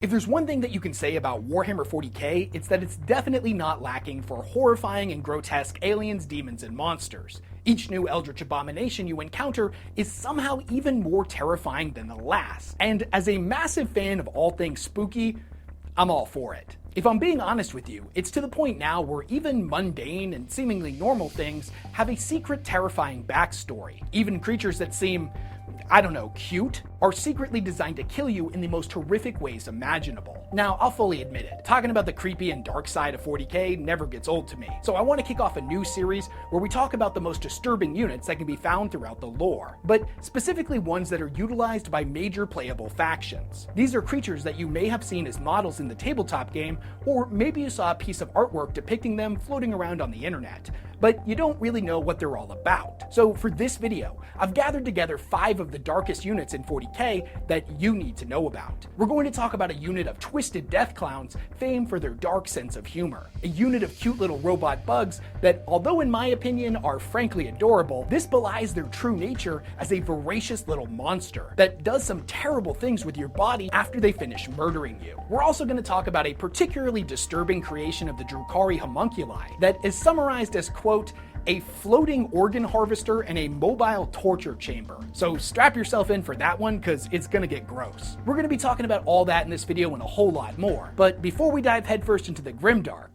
If there's one thing that you can say about Warhammer 40K, it's that it's definitely not lacking for horrifying and grotesque aliens, demons, and monsters. Each new eldritch abomination you encounter is somehow even more terrifying than the last. And as a massive fan of all things spooky, I'm all for it. If I'm being honest with you, it's to the point now where even mundane and seemingly normal things have a secret terrifying backstory. Even creatures that seem, I don't know, cute, are secretly designed to kill you in the most horrific ways imaginable. Now, I'll fully admit it, talking about the creepy and dark side of 40K never gets old to me, so I want to kick off a new series where we talk about the most disturbing units that can be found throughout the lore, but specifically ones that are utilized by major playable factions. These are creatures that you may have seen as models in the tabletop game, or maybe you saw a piece of artwork depicting them floating around on the internet, but you don't really know what they're all about. So for this video, I've gathered together 5 of the darkest units in 40K that you need to know about. We're going to talk about a unit of twisted death clowns famed for their dark sense of humor. A unit of cute little robot bugs that, although in my opinion are frankly adorable, this belies their true nature as a voracious little monster that does some terrible things with your body after they finish murdering you. We're also going to talk about a particularly disturbing creation of the Drukhari homunculi that is summarized as, quote, a floating organ harvester and a mobile torture chamber. So strap yourself in for that one, because it's gonna get gross. We're gonna be talking about all that in this video and a whole lot more. But before we dive headfirst into the grimdark,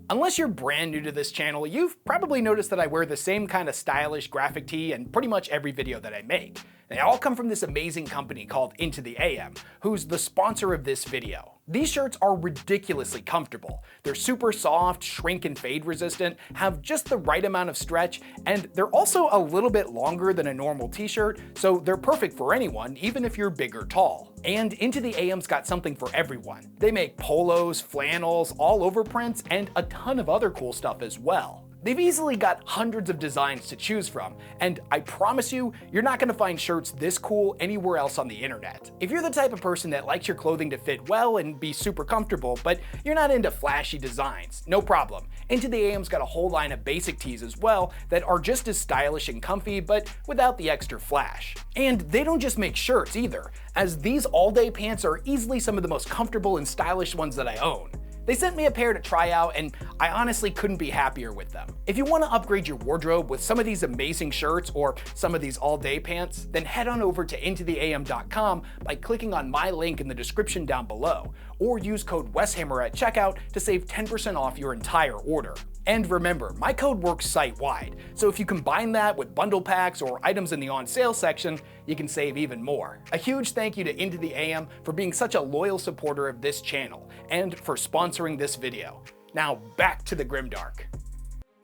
unless you're brand new to this channel, you've probably noticed that I wear the same kind of stylish graphic tee in pretty much every video that I make. They all come from this amazing company called Into the AM, who's the sponsor of this video. These shirts are ridiculously comfortable. They're super soft, shrink and fade resistant, have just the right amount of stretch, and they're also a little bit longer than a normal t-shirt, so they're perfect for anyone, even if you're big or tall. And Into the AM's got something for everyone. They make polos, flannels, all over prints, and a ton of other cool stuff as well. They've easily got hundreds of designs to choose from, and I promise you, you're not gonna find shirts this cool anywhere else on the internet. If you're the type of person that likes your clothing to fit well and be super comfortable, but you're not into flashy designs, no problem. Into the AM's got a whole line of basic tees as well that are just as stylish and comfy, but without the extra flash. And they don't just make shirts either, as these all-day pants are easily some of the most comfortable and stylish ones that I own. They sent me a pair to try out, and I honestly couldn't be happier with them. If you want to upgrade your wardrobe with some of these amazing shirts or some of these all-day pants, then head on over to intotheam.com by clicking on my link in the description down below, or use code WesHammer at checkout to save 10% off your entire order. And remember, my code works site-wide, so if you combine that with bundle packs or items in the on-sale section, you can save even more. A huge thank you to Into the AM for being such a loyal supporter of this channel, and for sponsoring this video. Now back to the grimdark.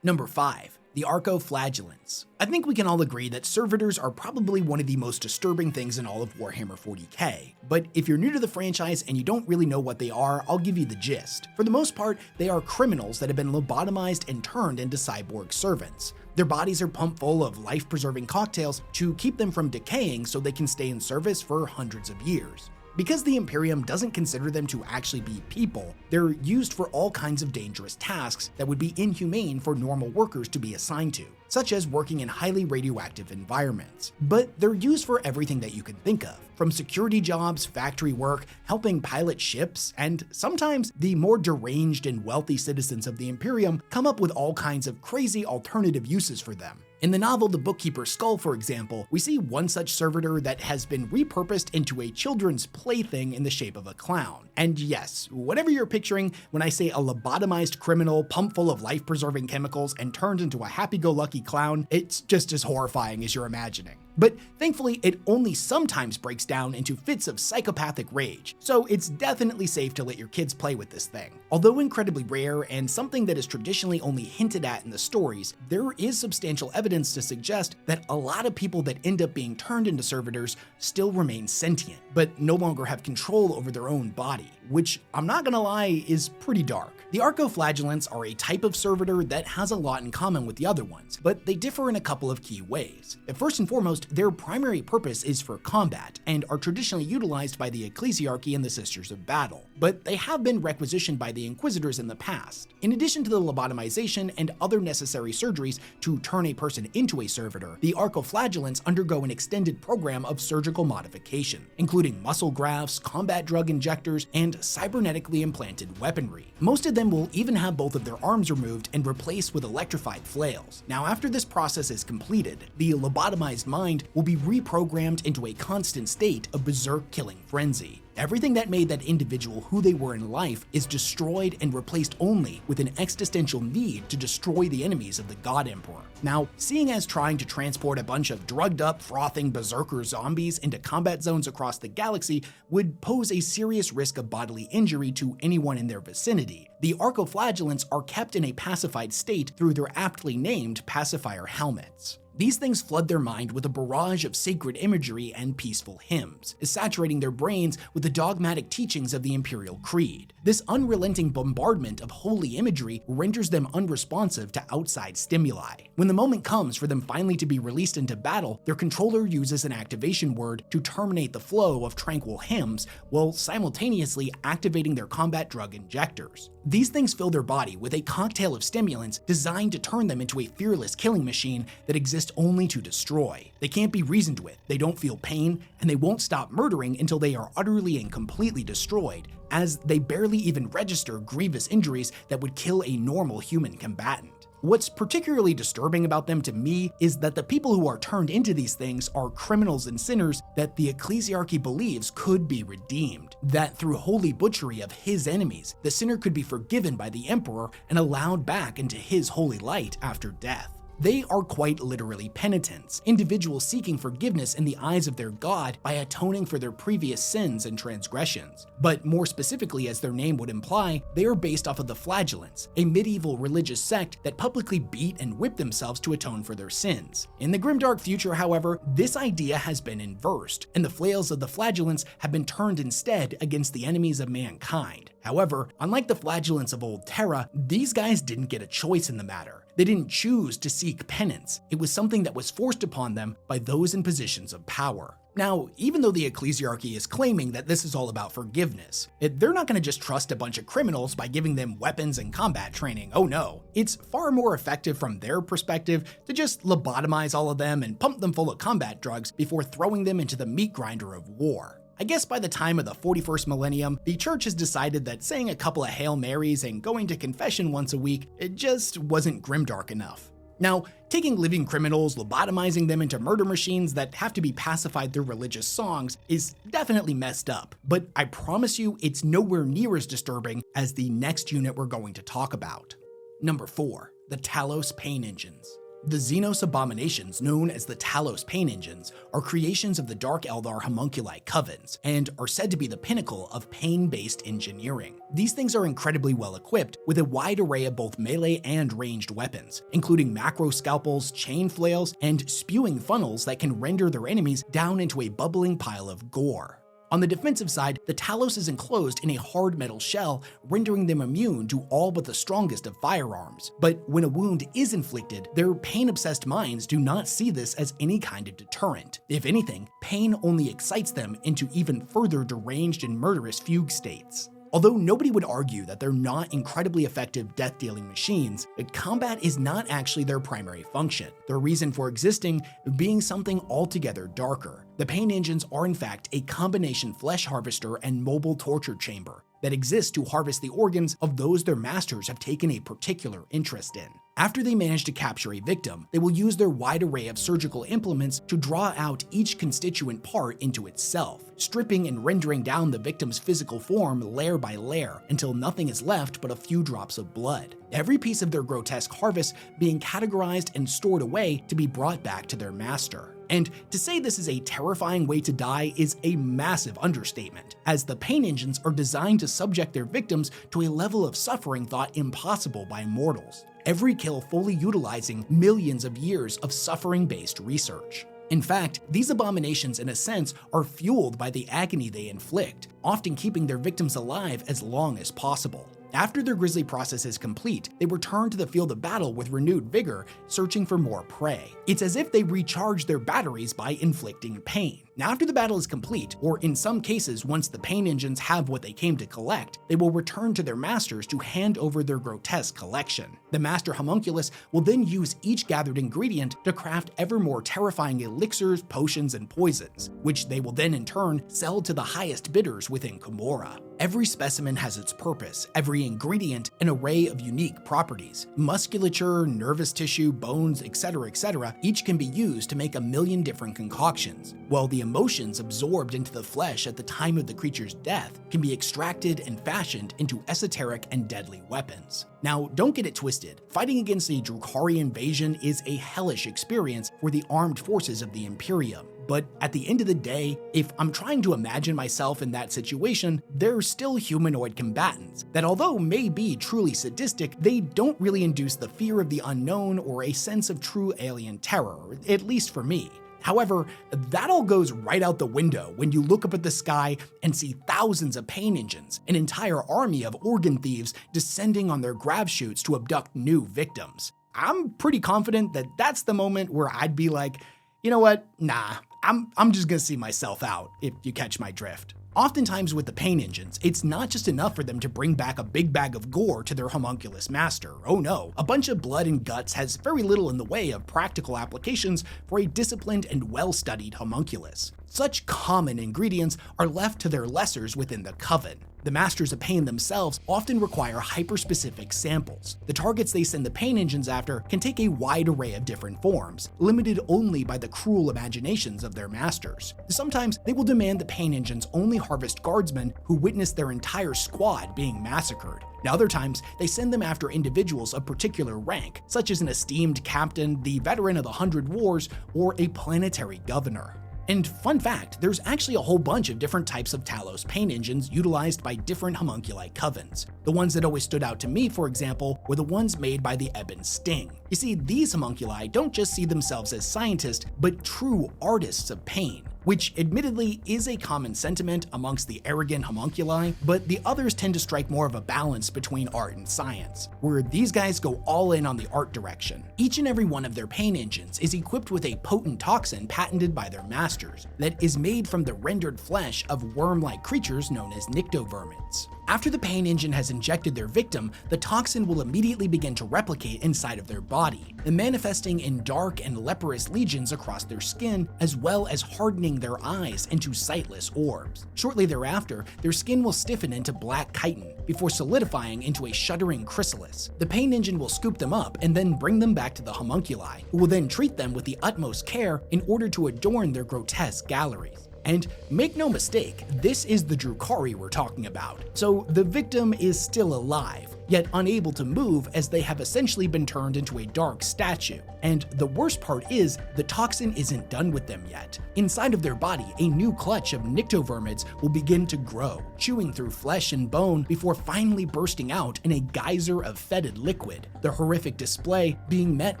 Number 5. The Arco-Flagellants. I think we can all agree that servitors are probably one of the most disturbing things in all of Warhammer 40K, but if you're new to the franchise and you don't really know what they are, I'll give you the gist. For the most part, they are criminals that have been lobotomized and turned into cyborg servants. Their bodies are pumped full of life-preserving cocktails to keep them from decaying so they can stay in service for hundreds of years. Because the Imperium doesn't consider them to actually be people, they're used for all kinds of dangerous tasks that would be inhumane for normal workers to be assigned to, such as working in highly radioactive environments. But they're used for everything that you can think of, from security jobs, factory work, helping pilot ships, and sometimes the more deranged and wealthy citizens of the Imperium come up with all kinds of crazy alternative uses for them. In the novel The Bookkeeper's Skull, for example, we see one such servitor that has been repurposed into a children's plaything in the shape of a clown. And yes, whatever you're picturing when I say a lobotomized criminal pumped full of life-preserving chemicals and turned into a happy-go-lucky clown, it's just as horrifying as you're imagining. But thankfully, it only sometimes breaks down into fits of psychopathic rage, so it's definitely safe to let your kids play with this thing. Although incredibly rare and something that is traditionally only hinted at in the stories, there is substantial evidence to suggest that a lot of people that end up being turned into servitors still remain sentient, but no longer have control over their own body, which, I'm not gonna lie, is pretty dark. The Arco-Flagellants are a type of servitor that has a lot in common with the other ones, but they differ in a couple of key ways. First and foremost, foremost, their primary purpose is for combat, and are traditionally utilized by the Ecclesiarchy and the Sisters of Battle, but they have been requisitioned by the Inquisitors in the past. In addition to the lobotomization and other necessary surgeries to turn a person into a servitor, the Arco-Flagellants undergo an extended program of surgical modification, including muscle grafts, combat drug injectors, and cybernetically implanted weaponry. Most of them will even have both of their arms removed and replaced with electrified flails. Now, after this process is completed, the lobotomized mind will be reprogrammed into a constant state of berserk killing frenzy. Everything that made that individual who they were in life is destroyed and replaced only with an existential need to destroy the enemies of the God Emperor. Now, seeing as trying to transport a bunch of drugged up, frothing berserker zombies into combat zones across the galaxy would pose a serious risk of bodily injury to anyone in their vicinity, the Arco-Flagellants are kept in a pacified state through their aptly named pacifier helmets. These things flood their mind with a barrage of sacred imagery and peaceful hymns, saturating their brains with the dogmatic teachings of the Imperial Creed. This unrelenting bombardment of holy imagery renders them unresponsive to outside stimuli. When the moment comes for them finally to be released into battle, their controller uses an activation word to terminate the flow of tranquil hymns while simultaneously activating their combat drug injectors. These things fill their body with a cocktail of stimulants designed to turn them into a fearless killing machine that exists only to destroy. They can't be reasoned with, they don't feel pain, and they won't stop murdering until they are utterly and completely destroyed, as they barely even register grievous injuries that would kill a normal human combatant. What's particularly disturbing about them to me is that the people who are turned into these things are criminals and sinners that the Ecclesiarchy believes could be redeemed. That through holy butchery of his enemies, the sinner could be forgiven by the Emperor and allowed back into his holy light after death. They are quite literally penitents, individuals seeking forgiveness in the eyes of their God by atoning for their previous sins and transgressions. But more specifically, as their name would imply, they are based off of the Flagellants, a medieval religious sect that publicly beat and whipped themselves to atone for their sins. In the grimdark future, however, this idea has been inversed, and the flails of the Flagellants have been turned instead against the enemies of mankind. However, unlike the Flagellants of old Terra, these guys didn't get a choice in the matter. They didn't choose to seek penance. It was something that was forced upon them by those in positions of power. Now, even though the Ecclesiarchy is claiming that this is all about forgiveness, they're not going to just trust a bunch of criminals by giving them weapons and combat training. Oh no. It's far more effective from their perspective to just lobotomize all of them and pump them full of combat drugs before throwing them into the meat grinder of war. I guess by the time of the 41st millennium, the church has decided that saying a couple of Hail Marys and going to confession once a week, it just wasn't grimdark enough. Now, taking living criminals, lobotomizing them into murder machines that have to be pacified through religious songs is definitely messed up, but I promise you it's nowhere near as disturbing as the next unit we're going to talk about. Number 4, the Talos Pain Engines. The Xenos abominations, known as the Talos Pain Engines, are creations of the Dark Eldar homunculi covens, and are said to be the pinnacle of pain-based engineering. These things are incredibly well equipped, with a wide array of both melee and ranged weapons, including macro scalpels, chain flails, and spewing funnels that can render their enemies down into a bubbling pile of gore. On the defensive side, the Talos is enclosed in a hard metal shell, rendering them immune to all but the strongest of firearms. But when a wound is inflicted, their pain-obsessed minds do not see this as any kind of deterrent. If anything, pain only excites them into even further deranged and murderous fugue states. Although nobody would argue that they're not incredibly effective death-dealing machines, combat is not actually their primary function, their reason for existing being something altogether darker. The pain engines are in fact a combination flesh harvester and mobile torture chamber that exists to harvest the organs of those their masters have taken a particular interest in. After they manage to capture a victim, they will use their wide array of surgical implements to draw out each constituent part into itself, stripping and rendering down the victim's physical form layer by layer until nothing is left but a few drops of blood. Every piece of their grotesque harvest being categorized and stored away to be brought back to their master. And to say this is a terrifying way to die is a massive understatement, as the pain engines are designed to subject their victims to a level of suffering thought impossible by mortals. Every kill fully utilizing millions of years of suffering-based research. In fact, these abominations in a sense are fueled by the agony they inflict, often keeping their victims alive as long as possible. After their grisly process is complete, they return to the field of battle with renewed vigor, searching for more prey. It's as if they recharge their batteries by inflicting pain. Now, after the battle is complete, or in some cases once the pain engines have what they came to collect, they will return to their masters to hand over their grotesque collection. The master homunculus will then use each gathered ingredient to craft ever more terrifying elixirs, potions, and poisons, which they will then in turn sell to the highest bidders within Komorra. Every specimen has its purpose, every ingredient an array of unique properties. Musculature, nervous tissue, bones, etc., each can be used to make a million different concoctions, while the emotions absorbed into the flesh at the time of the creature's death can be extracted and fashioned into esoteric and deadly weapons. Now, don't get it twisted. Fighting against a Drukhari invasion is a hellish experience for the armed forces of the Imperium. But at the end of the day, if I'm trying to imagine myself in that situation, they're still humanoid combatants that, although may be truly sadistic, they don't really induce the fear of the unknown or a sense of true alien terror, at least for me. However, that all goes right out the window when you look up at the sky and see thousands of pain engines, an entire army of organ thieves descending on their grab chutes to abduct new victims. I'm pretty confident that that's the moment where I'd be like, you know what, nah, I'm just gonna see myself out, if you catch my drift. Oftentimes with the pain engines, it's not just enough for them to bring back a big bag of gore to their homunculus master. Oh no, a bunch of blood and guts has very little in the way of practical applications for a disciplined and well-studied homunculus. Such common ingredients are left to their lessers within the coven. The masters of pain themselves often require hyper-specific samples. The targets they send the pain engines after can take a wide array of different forms, limited only by the cruel imaginations of their masters. Sometimes they will demand the pain engines only harvest guardsmen who witness their entire squad being massacred. Now, other times, they send them after individuals of particular rank, such as an esteemed captain, the veteran of the 100 Wars, or a planetary governor. And fun fact, there's actually a whole bunch of different types of Talos pain engines utilized by different homunculi covens. The ones that always stood out to me, for example, were the ones made by the Ebon Sting. You see, these homunculi don't just see themselves as scientists, but true artists of pain, which admittedly is a common sentiment amongst the arrogant homunculi, but the others tend to strike more of a balance between art and science, where these guys go all in on the art direction. Each and every one of their pain engines is equipped with a potent toxin patented by their masters that is made from the rendered flesh of worm-like creatures known as nyctovermins. After the pain engine has injected their victim, the toxin will immediately begin to replicate inside of their body, manifesting in dark and leprous legions across their skin, as well as hardening their eyes into sightless orbs. Shortly thereafter, their skin will stiffen into black chitin before solidifying into a shuddering chrysalis. The pain engine will scoop them up and then bring them back to the homunculi, who will then treat them with the utmost care in order to adorn their grotesque galleries. And make no mistake, this is the Drukhari we're talking about. So the victim is still alive, yet unable to move as they have essentially been turned into a dark statue. And the worst part is, the toxin isn't done with them yet. Inside of their body, a new clutch of nyctovermids will begin to grow, chewing through flesh and bone before finally bursting out in a geyser of fetid liquid, the horrific display being met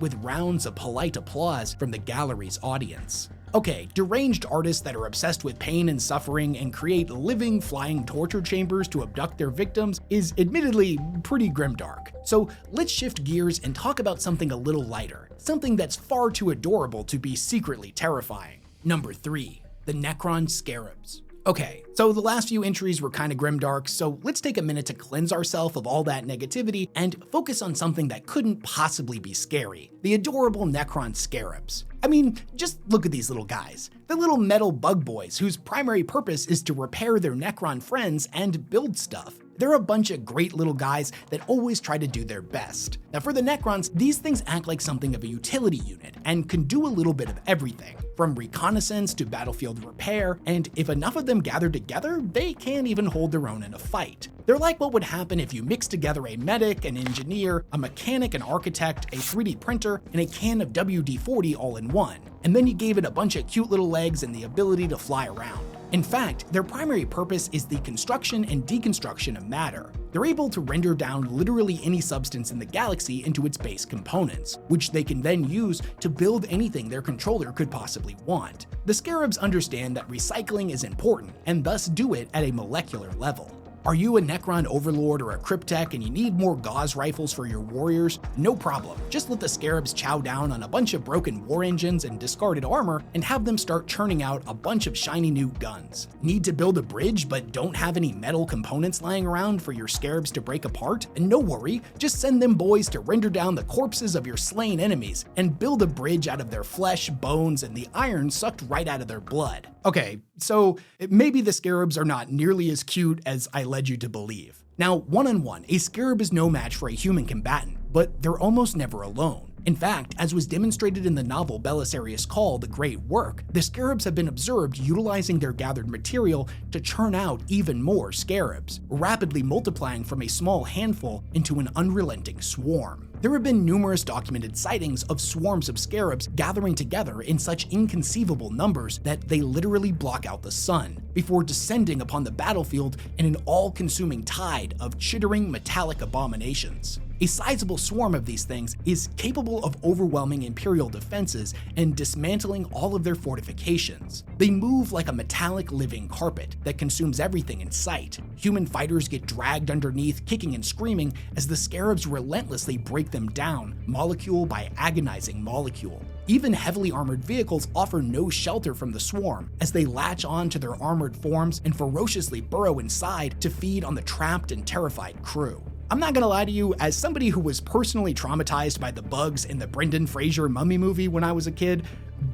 with rounds of polite applause from the gallery's audience. Okay, deranged artists that are obsessed with pain and suffering and create living, flying torture chambers to abduct their victims is admittedly pretty grimdark. So let's shift gears and talk about something a little lighter, something that's far too adorable to be secretly terrifying. Number 3, the Necron Scarabs. Okay, so the last few entries were kind of grimdark, so let's take a minute to cleanse ourselves of all that negativity and focus on something that couldn't possibly be scary: the adorable Necron Scarabs. I mean, just look at these little guys. They're little metal bug boys whose primary purpose is to repair their Necron friends and build stuff. They're a bunch of great little guys that always try to do their best. Now for the Necrons, these things act like something of a utility unit and can do a little bit of everything, from reconnaissance to battlefield repair, and if enough of them gather together, they can even hold their own in a fight. They're like what would happen if you mix together a medic, an engineer, a mechanic, an architect, a 3D printer, and a can of WD-40 all in one, and then you gave it a bunch of cute little legs and the ability to fly around. In fact, their primary purpose is the construction and deconstruction of matter. They're able to render down literally any substance in the galaxy into its base components, which they can then use to build anything their controller could possibly want. The Scarabs understand that recycling is important, and thus do it at a molecular level. Are you a Necron Overlord or a Cryptek and you need more Gauss rifles for your warriors? No problem. Just let the Scarabs chow down on a bunch of broken war engines and discarded armor and have them start churning out a bunch of shiny new guns. Need to build a bridge but don't have any metal components lying around for your Scarabs to break apart? And no worry, just send them boys to render down the corpses of your slain enemies and build a bridge out of their flesh, bones, and the iron sucked right out of their blood. Okay, so maybe the Scarabs are not nearly as cute as I led you to believe. Now, one-on-one, a Scarab is no match for a human combatant, but they're almost never alone. In fact, as was demonstrated in the novel Belisarius' Call, The Great Work, the Scarabs have been observed utilizing their gathered material to churn out even more Scarabs, rapidly multiplying from a small handful into an unrelenting swarm. There have been numerous documented sightings of swarms of Scarabs gathering together in such inconceivable numbers that they literally block out the sun, before descending upon the battlefield in an all-consuming tide of chittering metallic abominations. A sizable swarm of these things is capable of overwhelming Imperial defenses and dismantling all of their fortifications. They move like a metallic living carpet that consumes everything in sight. Human fighters get dragged underneath, kicking and screaming as the Scarabs relentlessly break them down, molecule by agonizing molecule. Even heavily armored vehicles offer no shelter from the swarm, as they latch on to their armored forms and ferociously burrow inside to feed on the trapped and terrified crew. I'm not gonna lie to you, as somebody who was personally traumatized by the bugs in the Brendan Fraser Mummy movie when I was a kid,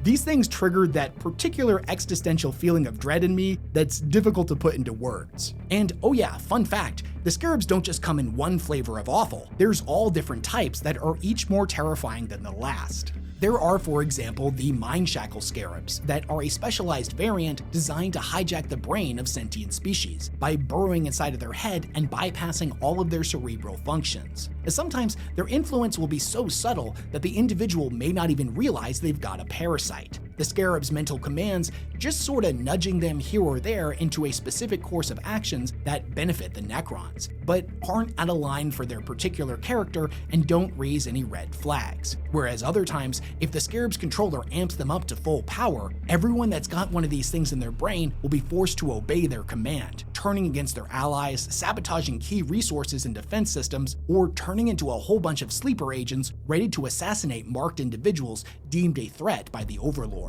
these things triggered that particular existential feeling of dread in me that's difficult to put into words. And oh yeah, fun fact, the Scarabs don't just come in one flavor of awful. There's all different types that are each more terrifying than the last. There are, for example, the Mind Shackle Scarabs that are a specialized variant designed to hijack the brain of sentient species by burrowing inside of their head and bypassing all of their cerebral functions. As sometimes their influence will be so subtle that the individual may not even realize they've got a parasite. The Scarabs' mental commands just sorta nudging them here or there into a specific course of actions that benefit the Necrons, but aren't out of line for their particular character and don't raise any red flags. Whereas other times, if the Scarabs controller amps them up to full power, everyone that's got one of these things in their brain will be forced to obey their command, turning against their allies, sabotaging key resources and defense systems, or turning into a whole bunch of sleeper agents ready to assassinate marked individuals deemed a threat by the Overlord.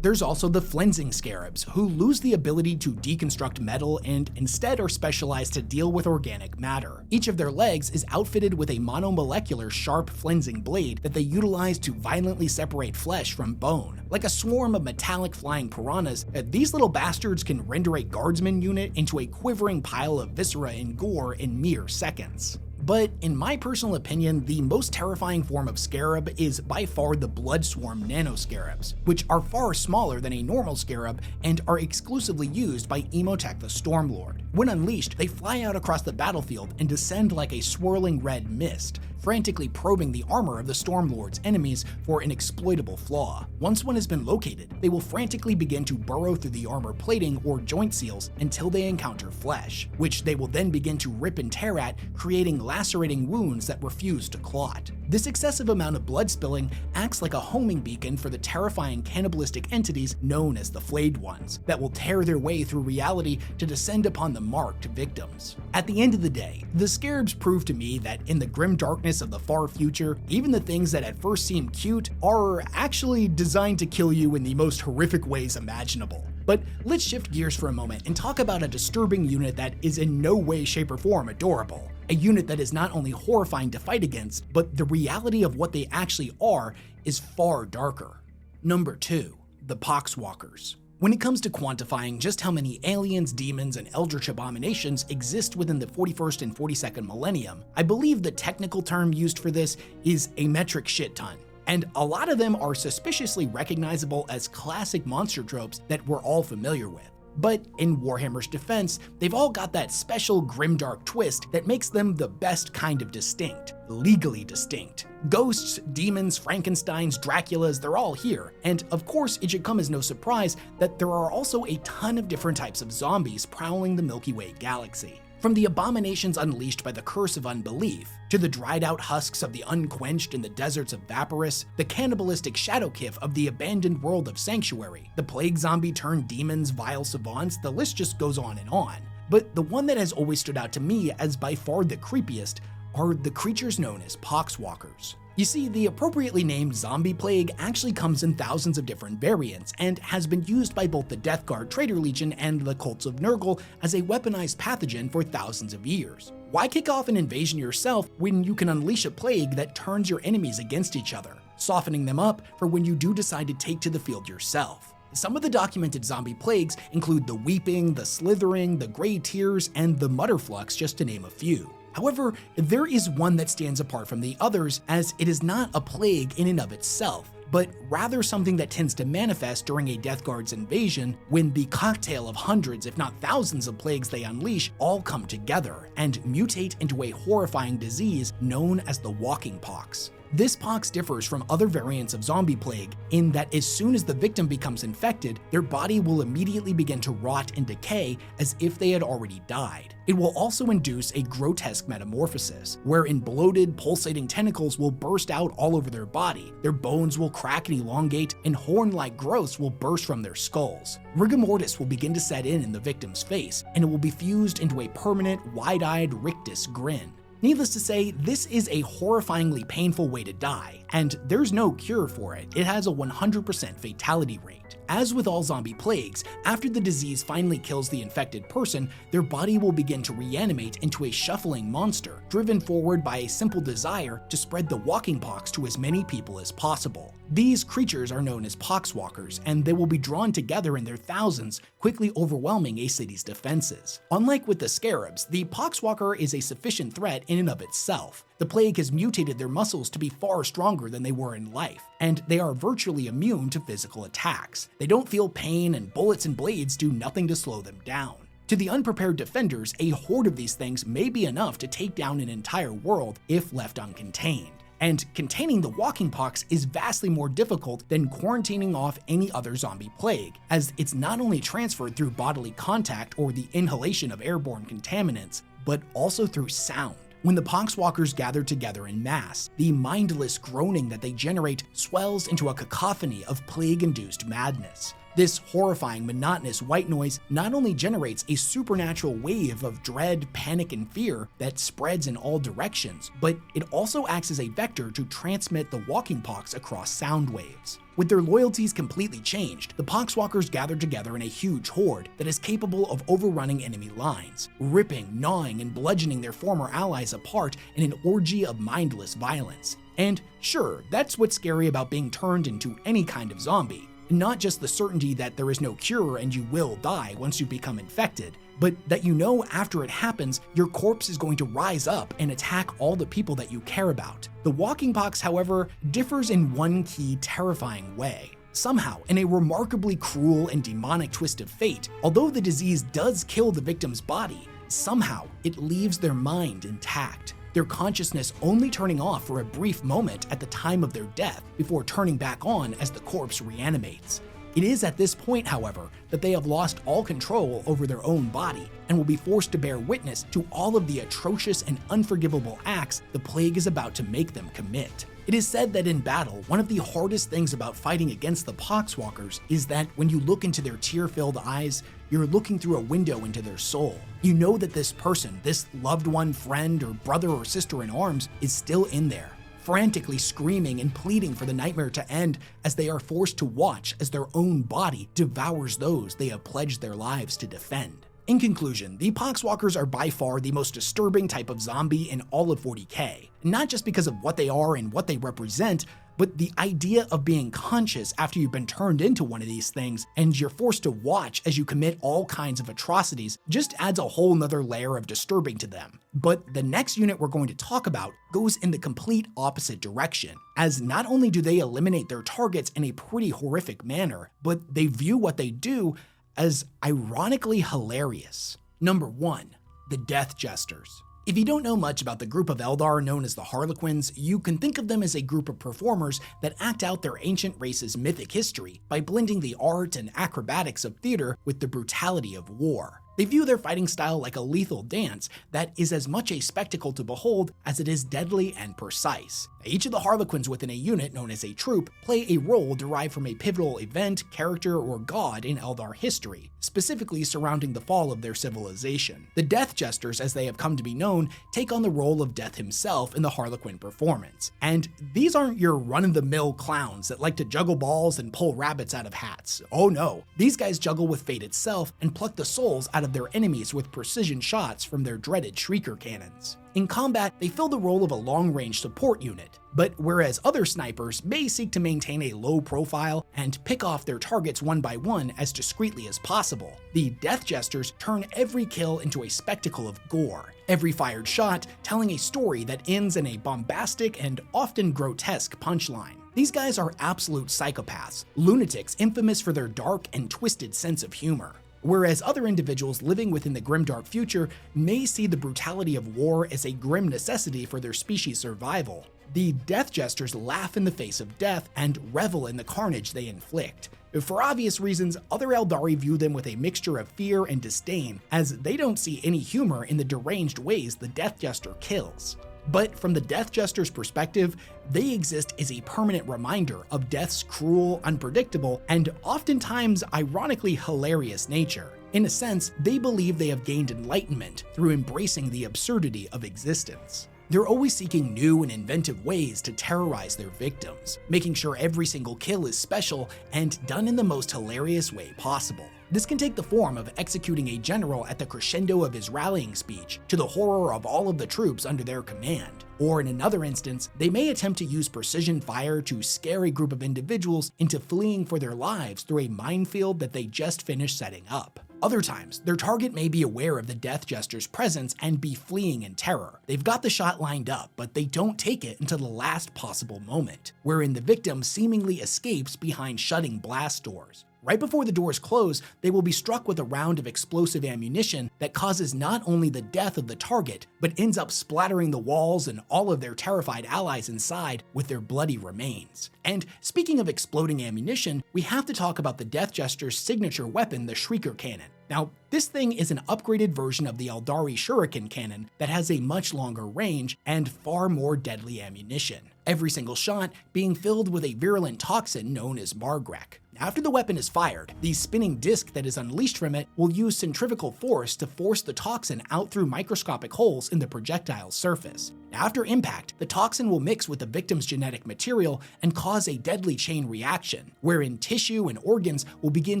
There's also the Flensing Scarabs, who lose the ability to deconstruct metal and instead are specialized to deal with organic matter. Each of their legs is outfitted with a monomolecular sharp flensing blade that they utilize to violently separate flesh from bone. Like a swarm of metallic flying piranhas, these little bastards can render a guardsman unit into a quivering pile of viscera and gore in mere seconds. But in my personal opinion, the most terrifying form of Scarab is by far the Bloodswarm Nanoscarabs, which are far smaller than a normal Scarab and are exclusively used by Imhotep the Stormlord. When unleashed, they fly out across the battlefield and descend like a swirling red mist, frantically probing the armor of the Stormlord's enemies for an exploitable flaw. Once one has been located, they will frantically begin to burrow through the armor plating or joint seals until they encounter flesh, which they will then begin to rip and tear at, creating lacerating wounds that refuse to clot. This excessive amount of blood spilling acts like a homing beacon for the terrifying cannibalistic entities known as the Flayed Ones, that will tear their way through reality to descend upon the marked victims. At the end of the day, the Scarabs prove to me that in the grim darkness of the far future, even the things that at first seem cute are actually designed to kill you in the most horrific ways imaginable. But let's shift gears for a moment and talk about a disturbing unit that is in no way, shape, or form adorable. A unit that is not only horrifying to fight against, but the reality of what they actually are is far darker. Number 2, the Poxwalkers. When it comes to quantifying just how many aliens, demons, and eldritch abominations exist within the 41st and 42nd millennium, I believe the technical term used for this is a metric shit ton. And a lot of them are suspiciously recognizable as classic monster tropes that we're all familiar with. But in Warhammer's defense, they've all got that special grimdark twist that makes them the best kind of distinct, legally distinct. Ghosts, demons, Frankensteins, Draculas, they're all here. And of course, it should come as no surprise that there are also a ton of different types of zombies prowling the Milky Way galaxy. From the abominations unleashed by the Curse of Unbelief, to the dried out husks of the Unquenched in the deserts of Vaporus, the cannibalistic Shadowkiff of the abandoned world of Sanctuary, the plague zombie turned demons, vile savants, the list just goes on and on. But the one that has always stood out to me as by far the creepiest are the creatures known as Poxwalkers. You see, the appropriately named zombie plague actually comes in thousands of different variants and has been used by both the Death Guard Traitor Legion and the Cults of Nurgle as a weaponized pathogen for thousands of years. Why kick off an invasion yourself when you can unleash a plague that turns your enemies against each other, softening them up for when you do decide to take to the field yourself? Some of the documented zombie plagues include the Weeping, the Slithering, the Grey Tears, and the Mutterflux, just to name a few. However, there is one that stands apart from the others, as it is not a plague in and of itself, but rather something that tends to manifest during a Death Guard's invasion when the cocktail of hundreds, if not thousands of plagues they unleash all come together and mutate into a horrifying disease known as the walking pox. This pox differs from other variants of zombie plague in that as soon as the victim becomes infected, their body will immediately begin to rot and decay as if they had already died. It will also induce a grotesque metamorphosis, wherein bloated, pulsating tentacles will burst out all over their body, their bones will crack and elongate, and horn-like growths will burst from their skulls. Rigor mortis will begin to set in the victim's face, and it will be fused into a permanent, wide-eyed rictus grin. Needless to say, this is a horrifyingly painful way to die, and there's no cure for it. It has a 100% fatality rate. As with all zombie plagues, after the disease finally kills the infected person, their body will begin to reanimate into a shuffling monster, driven forward by a simple desire to spread the walking pox to as many people as possible. These creatures are known as Poxwalkers, and they will be drawn together in their thousands, quickly overwhelming a city's defenses. Unlike with the Scarabs, the Poxwalker is a sufficient threat in and of itself. The plague has mutated their muscles to be far stronger than they were in life, and they are virtually immune to physical attacks. They don't feel pain, and bullets and blades do nothing to slow them down. To the unprepared defenders, a horde of these things may be enough to take down an entire world if left uncontained. And containing the walking pox is vastly more difficult than quarantining off any other zombie plague, as it's not only transferred through bodily contact or the inhalation of airborne contaminants, but also through sound. When the Poxwalkers gather together in mass, the mindless groaning that they generate swells into a cacophony of plague-induced madness. This horrifying, monotonous white noise not only generates a supernatural wave of dread, panic, and fear that spreads in all directions, but it also acts as a vector to transmit the walking pox across sound waves. With their loyalties completely changed, the Poxwalkers gather together in a huge horde that is capable of overrunning enemy lines, ripping, gnawing, and bludgeoning their former allies apart in an orgy of mindless violence. And sure, that's what's scary about being turned into any kind of zombie. Not just the certainty that there is no cure and you will die once you become infected, but that you know after it happens, your corpse is going to rise up and attack all the people that you care about. The walking pox, however, differs in one key terrifying way. Somehow, in a remarkably cruel and demonic twist of fate, although the disease does kill the victim's body, somehow it leaves their mind intact, their consciousness only turning off for a brief moment at the time of their death before turning back on as the corpse reanimates. It is at this point, however, that they have lost all control over their own body and will be forced to bear witness to all of the atrocious and unforgivable acts the plague is about to make them commit. It is said that in battle, one of the hardest things about fighting against the Poxwalkers is that when you look into their tear-filled eyes, you're looking through a window into their soul. You know that this person, this loved one, friend, or brother or sister in arms, is still in there, frantically screaming and pleading for the nightmare to end as they are forced to watch as their own body devours those they have pledged their lives to defend. In conclusion, the Poxwalkers are by far the most disturbing type of zombie in all of 40k, not just because of what they are and what they represent, but the idea of being conscious after you've been turned into one of these things and you're forced to watch as you commit all kinds of atrocities just adds a whole nother layer of disturbing to them. But the next unit we're going to talk about goes in the complete opposite direction, as not only do they eliminate their targets in a pretty horrific manner, but they view what they do as ironically hilarious. Number 1. The Death Jesters. If you don't know much about the group of Eldar known as the Harlequins, you can think of them as a group of performers that act out their ancient race's mythic history by blending the art and acrobatics of theater with the brutality of war. They view their fighting style like a lethal dance that is as much a spectacle to behold as it is deadly and precise. Each of the Harlequins within a unit known as a troop play a role derived from a pivotal event, character, or god in Eldar history, specifically surrounding the fall of their civilization. The Death Jesters, as they have come to be known, take on the role of Death himself in the Harlequin performance. And these aren't your run-of-the-mill clowns that like to juggle balls and pull rabbits out of hats. Oh no, these guys juggle with fate itself and pluck the souls out of their enemies with precision shots from their dreaded Shrieker cannons. In combat, they fill the role of a long-range support unit, but whereas other snipers may seek to maintain a low profile and pick off their targets one by one as discreetly as possible, the Death Jesters turn every kill into a spectacle of gore, every fired shot telling a story that ends in a bombastic and often grotesque punchline. These guys are absolute psychopaths, lunatics infamous for their dark and twisted sense of humor. Whereas other individuals living within the grimdark future may see the brutality of war as a grim necessity for their species' survival, the Death Jesters laugh in the face of death and revel in the carnage they inflict. For obvious reasons, other Eldari view them with a mixture of fear and disdain, as they don't see any humor in the deranged ways the Death Jester kills. But from the Death Jester's perspective, they exist as a permanent reminder of death's cruel, unpredictable, and oftentimes ironically hilarious nature. In a sense, they believe they have gained enlightenment through embracing the absurdity of existence. They're always seeking new and inventive ways to terrorize their victims, making sure every single kill is special and done in the most hilarious way possible. This can take the form of executing a general at the crescendo of his rallying speech to the horror of all of the troops under their command. Or in another instance, they may attempt to use precision fire to scare a group of individuals into fleeing for their lives through a minefield that they just finished setting up. Other times, their target may be aware of the Death Jester's presence and be fleeing in terror. They've got the shot lined up, but they don't take it until the last possible moment, wherein the victim seemingly escapes behind shutting blast doors. Right before the doors close, they will be struck with a round of explosive ammunition that causes not only the death of the target, but ends up splattering the walls and all of their terrified allies inside with their bloody remains. And speaking of exploding ammunition, we have to talk about the Death Jester's signature weapon, the Shrieker Cannon. Now, this thing is an upgraded version of the Eldari Shuriken Cannon that has a much longer range and far more deadly ammunition, every single shot being filled with a virulent toxin known as Margrek. After the weapon is fired, the spinning disc that is unleashed from it will use centrifugal force to force the toxin out through microscopic holes in the projectile's surface. After impact, the toxin will mix with the victim's genetic material and cause a deadly chain reaction, wherein tissue and organs will begin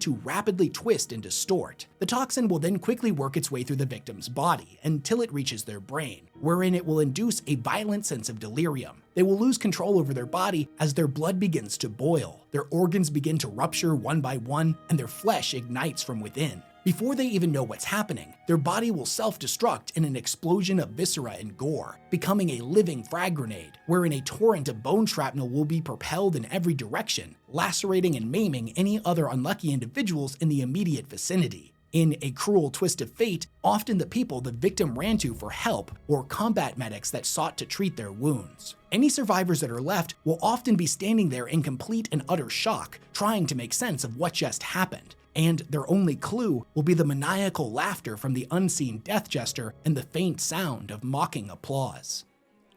to rapidly twist and distort. The toxin will then quickly work its way through the victim's body until it reaches their brain, wherein it will induce a violent sense of delirium. They will lose control over their body as their blood begins to boil, their organs begin to rupture one by one, and their flesh ignites from within. Before they even know what's happening, their body will self-destruct in an explosion of viscera and gore, becoming a living frag grenade, wherein a torrent of bone shrapnel will be propelled in every direction, lacerating and maiming any other unlucky individuals in the immediate vicinity. In a cruel twist of fate, often the people the victim ran to for help were combat medics that sought to treat their wounds. Any survivors that are left will often be standing there in complete and utter shock, trying to make sense of what just happened. And their only clue will be the maniacal laughter from the unseen Death Jester and the faint sound of mocking applause.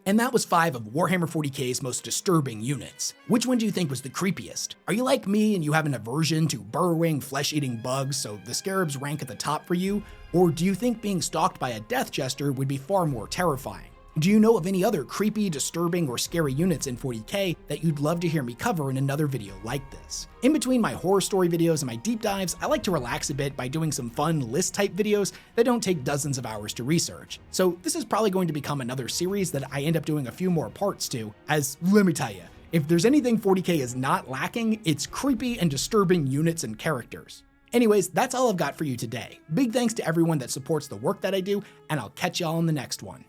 And that was 5 of Warhammer 40K's most disturbing units. Which one do you think was the creepiest? Are you like me and you have an aversion to burrowing, flesh-eating bugs, so the Scarabs rank at the top for you? Or do you think being stalked by a Death Jester would be far more terrifying? Do you know of any other creepy, disturbing, or scary units in 40K that you'd love to hear me cover in another video like this? In between my horror story videos and my deep dives, I like to relax a bit by doing some fun list-type videos that don't take dozens of hours to research. So this is probably going to become another series that I end up doing a few more parts to, as let me tell you, if there's anything 40K is not lacking, it's creepy and disturbing units and characters. Anyways, that's all I've got for you today. Big thanks to everyone that supports the work that I do, and I'll catch y'all in the next one.